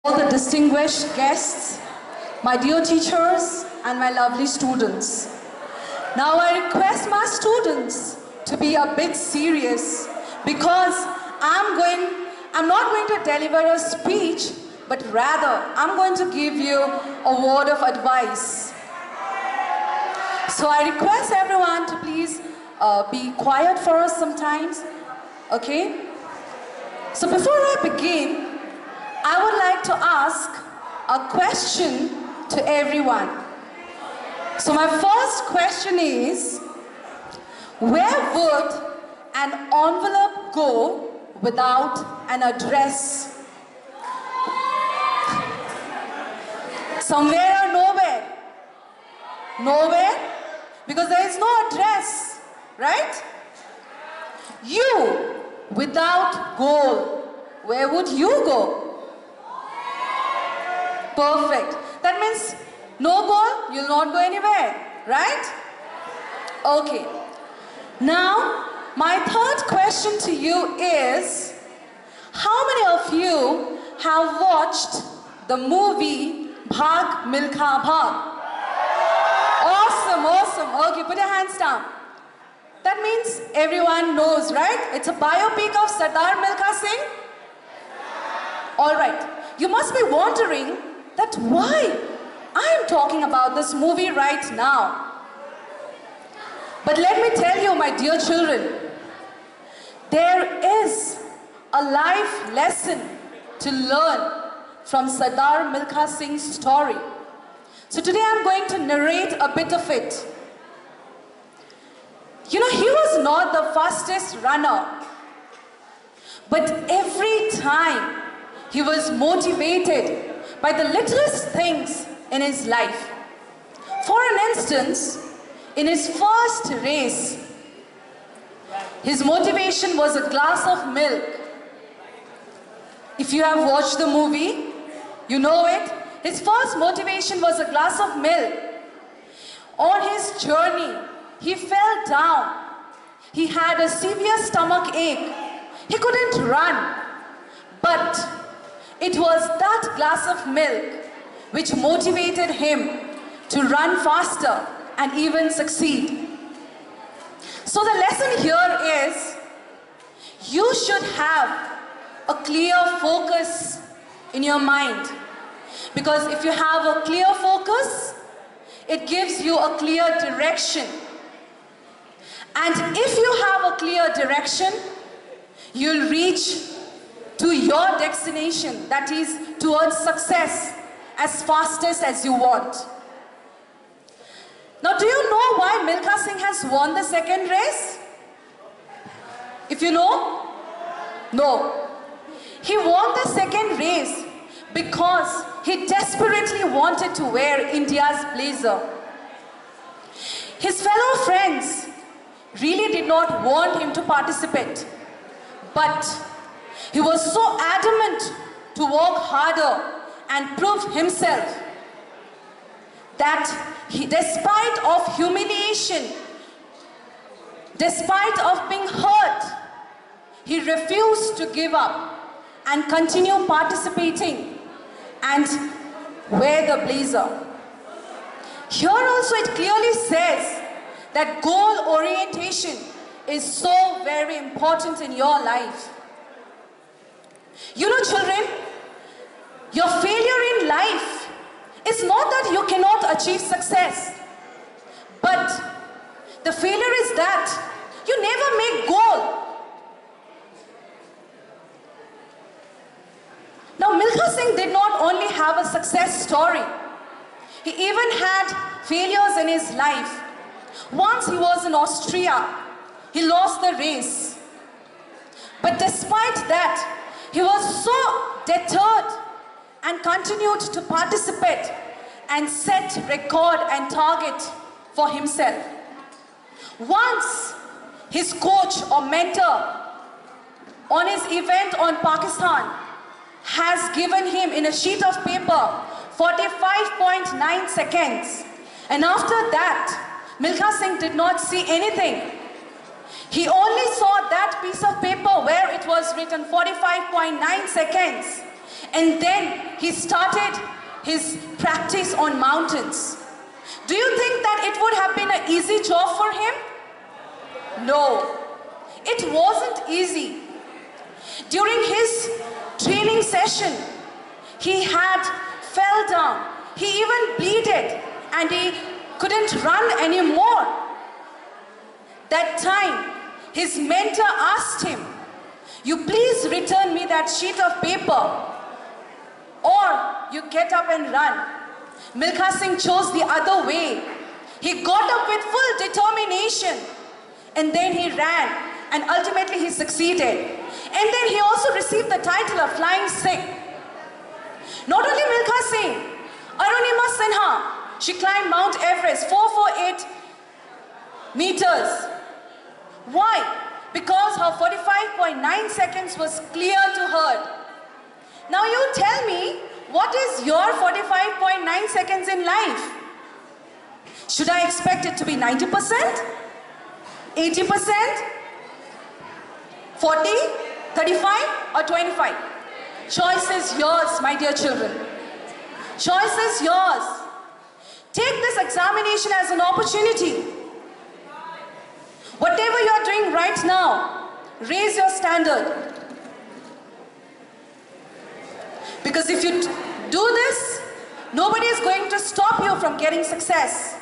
all the distinguished guests, my dear teachers, and my lovely students. Now I request my students to be a bit serious because I'm not going to deliver a speech, but rather I'm going to give you a word of advice. So I request everyone to please be quiet for us sometimes, okay? So before I begin, I would like to ask a question to everyone. So my first question is, where would an envelope go without an address? Somewhere or nowhere? Nowhere? Because there is no address, right? You, without goal, where would you go? Perfect. That means no goal, you'll not go anywhere, right? Okay. Now, my third question to you is, how many of you have watched the movie Bhag Milkha Bhag? Awesome, awesome. Okay, put your hands down. That means everyone knows, right? It's a biopic of Sardar Milkha Singh. All right. You must be wondering that why I am talking about this movie right now. But let me tell you, my dear children, there is a life lesson to learn from Sardar Milkha Singh's story. So today I'm going to narrate a bit of it. You know, he was not the fastest runner, but every time he was motivated by the littlest things in his life. For an instance, in his first race, his motivation was a glass of milk. If you have watched the movie, you know it. His first motivation was a glass of milk. On his journey, he fell down. He had a severe stomach ache. He couldn't run. But it was that glass of milk which motivated him to run faster and even succeed. So the lesson here is, you should have a clear focus in your mind. Because if you have a clear focus, it gives you a clear direction. And if you have a clear direction, you'll reach to your destination, that is towards success, as fastest as you want. Now, do you know why Milkha Singh has won the second race? If you know? No. He won the second race because he desperately wanted to wear India's blazer. His fellow friends really did not want him to participate, but he was so adamant to work harder and prove himself that he, despite of humiliation, despite of being hurt, he refused to give up and continue participating and wear the blazer. Here also it clearly says that goal orientation is so very important in your life. You know, children, your failure in life is not that you cannot achieve success, but the failure is that you never make goal. Now, Milkha Singh did not only have a success story, he even had failures in his life. Once he was in Austria, he lost the race. But despite that, he was so deterred and continued to participate and set record and target for himself. Once his coach or mentor on his event on Pakistan has given him in a sheet of paper 45.9 seconds. And after that, Milkha Singh did not see anything. He only saw that piece of paper where it was written 45.9 seconds. And then he started his practice on mountains. Do you think that it would have been an easy job for him? No, it wasn't easy. During his training session, he had fell down. He even bleeded and he couldn't run anymore. That time, his mentor asked him, "You please return me that sheet of paper or you get up and run." Milkha Singh chose the other way. He got up with full determination and then he ran and ultimately he succeeded. And then he also received the title of Flying Sikh. Not only Milkha Singh, Arunima Sinha, she climbed Mount Everest, 448 meters. Why? Because her 45.9 seconds was clear to her. Now you tell me, what is your 45.9 seconds in life? Should I expect it to be 90%? 80%? 40? 35? Or 25? Choice is yours, my dear children. Choice is yours. Take this examination as an opportunity. Whatever you are doing right now, raise your standard. Because if you do this, nobody is going to stop you from getting success.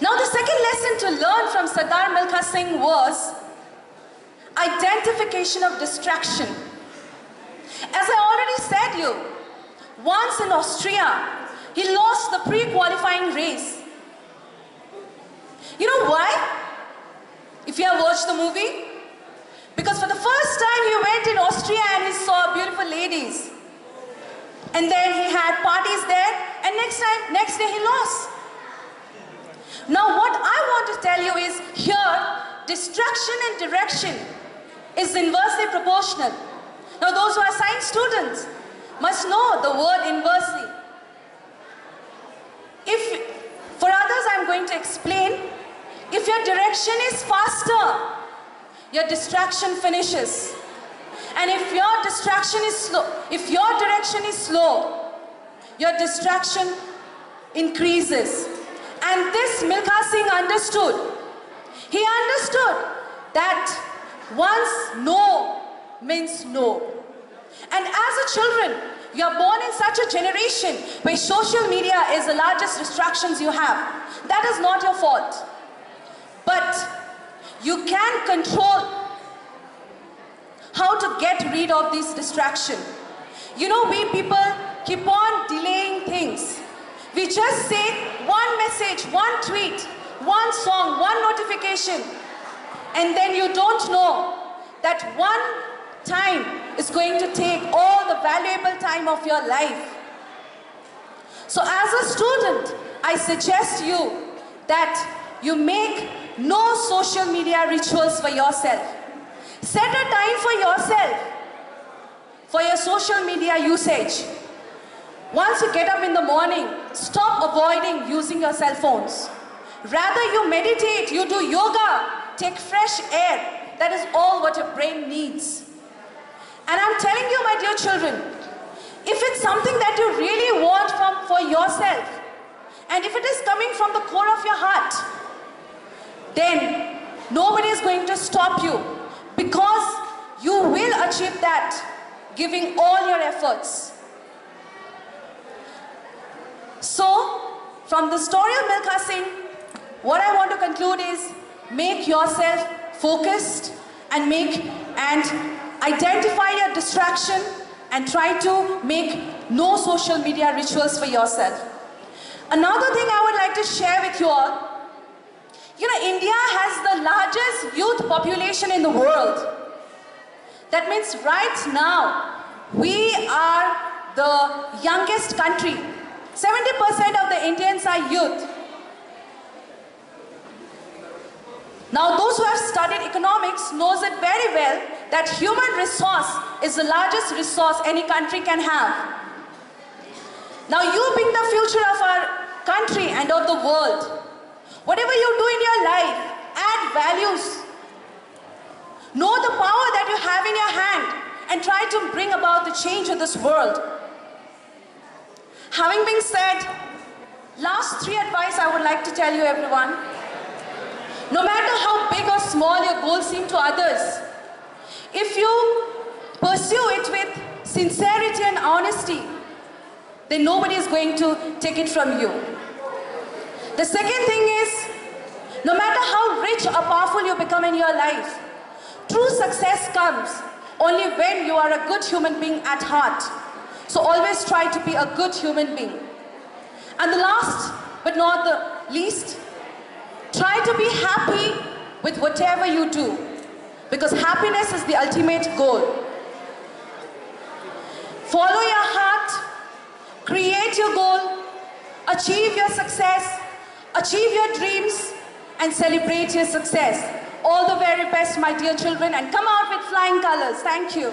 Now the second lesson to learn from Sardar Milkha Singh was identification of distraction. As I already said you, once in Austria, he lost the pre-qualifying race. You know why? If you have watched the movie, because for the first time he went in Austria and he saw beautiful ladies. And then he had parties there and next day he lost. Now what I want to tell you is here, distraction and direction is inversely proportional. Now those who are science students must know the word inversely. For others I'm going to explain, if your direction is faster, your distraction finishes. And if your distraction is slow, if your direction is slow, your distraction increases. And this Milkha Singh understood. He understood that once no means no. And as a children, you are born in such a generation where social media is the largest distractions you have. That is not your fault. But you can control how to get rid of this distraction. You know, we people keep on delaying things. We just say one message, one tweet, one song, one notification, and then you don't know that one time is going to take all the valuable time of your life. So as a student, I suggest you that you make no social media rituals for yourself. Set a time for yourself for your social media usage. Once you get up in the morning, stop avoiding using your cell phones. Rather you meditate, you do yoga, take fresh air. That is all what your brain needs. And I'm telling you, my dear children, if it's something that you really want for yourself, and if it is coming from the core of your heart, then nobody is going to stop you, because you will achieve that giving all your efforts. So, from the story of Milkha Singh, what I want to conclude is make yourself focused and identify your distraction and try to make no social media rituals for yourself. Another thing I would like to share with you all, you know, India has the largest youth population in the world. That means right now, we are the youngest country. 70% of the Indians are youth. Now those who have studied economics knows it very well that human resource is the largest resource any country can have. Now you being the future of our country and of the world, whatever you do in your life, add values. Know the power that you have in your hand and try to bring about the change of this world. Having been said, last 3 advice I would like to tell you, everyone. No matter how big or small your goals seem to others, if you pursue it with sincerity and honesty, then nobody is going to take it from you. The second thing is, no matter how rich or powerful you become in your life, true success comes only when you are a good human being at heart. So always try to be a good human being. And the last but not the least, try to be happy with whatever you do, because happiness is the ultimate goal. Follow your heart, create your goal, achieve your success, achieve your dreams, and celebrate your success. All the very best, my dear children, and come out with flying colors. Thank you.